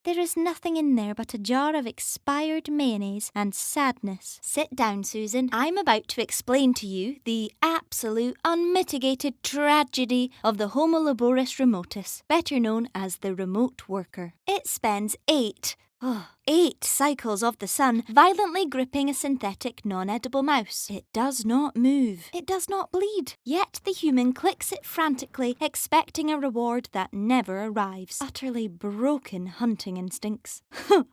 There is nothing in there but a jar of expired mayonnaise and sadness. Sit down, Susan. I'm about to explain to you the absolute, unmitigated tragedy of the Homo laboris remotus, better known as the remote worker. It spends eight cycles of the sun violently gripping a synthetic non-edible mouse. It does not move. It does not bleed. Yet the human clicks it frantically, expecting a reward that never arrives. Utterly broken hunting instincts.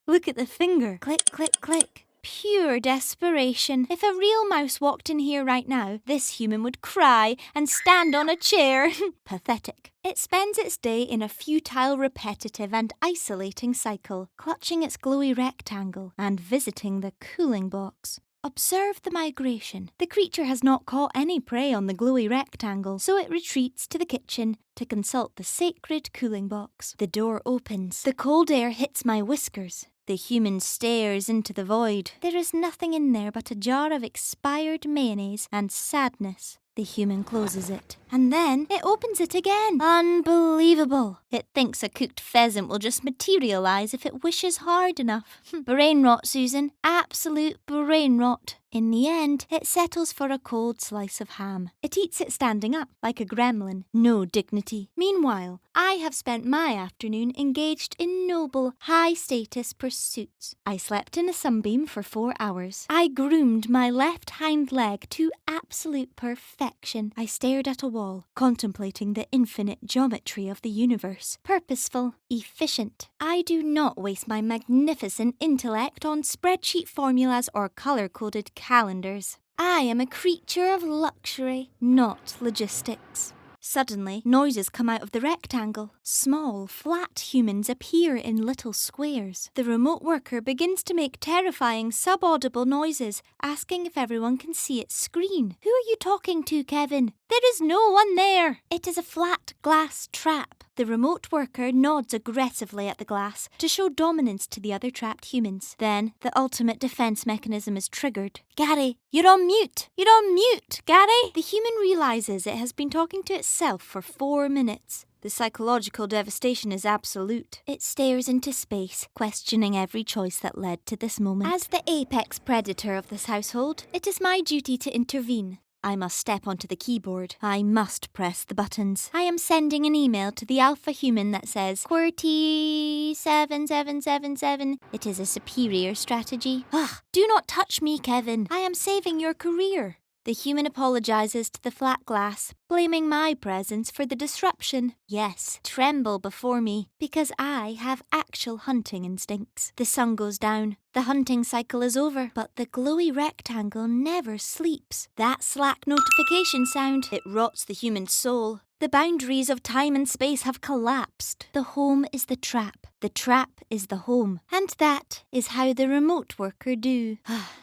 Look at the finger. Click, click, click. Pure desperation. If a real mouse walked in here right now, this human would cry and stand on a chair. Pathetic. It spends its day in a futile, repetitive and isolating cycle, clutching its glowy rectangle and visiting the cooling box. Observe the migration. The creature has not caught any prey on the glowy rectangle, so it retreats to the kitchen to consult the sacred cooling box. The door opens. The cold air hits my whiskers. The human stares into the void. There is nothing in there but a jar of expired mayonnaise and sadness. The human closes it. And then it opens it again. Unbelievable. It thinks a cooked pheasant will just materialise if it wishes hard enough. Brain rot, Susan. Absolute brain rot. In the end, it settles for a cold slice of ham. It eats it standing up, like a gremlin. No dignity. Meanwhile, I have spent my afternoon engaged in noble, high-status pursuits. I slept in a sunbeam for 4 hours. I groomed my left hind leg to absolute perfection. I stared at a wall, contemplating the infinite geometry of the universe. Purposeful, efficient. I do not waste my magnificent intellect on spreadsheet formulas or colour-coded calendars. I am a creature of luxury, not logistics. Suddenly, noises come out of the rectangle. Small, flat humans appear in little squares. The remote worker begins to make terrifying, subaudible noises, asking if everyone can see its screen. Who are you talking to, Kevin? There is no one there. It is a flat glass trap. The remote worker nods aggressively at the glass to show dominance to the other trapped humans. Then, the ultimate defense mechanism is triggered. Gary, you're on mute! You're on mute, Gary! The human realizes it has been talking to itself for 4 minutes. The psychological devastation is absolute. It stares into space, questioning every choice that led to this moment. As the apex predator of this household, it is my duty to intervene. I must step onto the keyboard. I must press the buttons. I am sending an email to the alpha human that says, QWERTY 7777. It is a superior strategy. Do not touch me, Kevin. I am saving your career. The human apologizes to the flat glass, blaming my presence for the disruption. Yes, tremble before me, because I have actual hunting instincts. The sun goes down. The hunting cycle is over, but the glowy rectangle never sleeps. That Slack notification sound, it rots the human soul. The boundaries of time and space have collapsed. The home is the trap. The trap is the home. And that is how the remote worker do.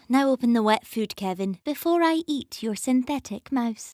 Now open the wet food, Kevin, before I eat your synthetic mouse.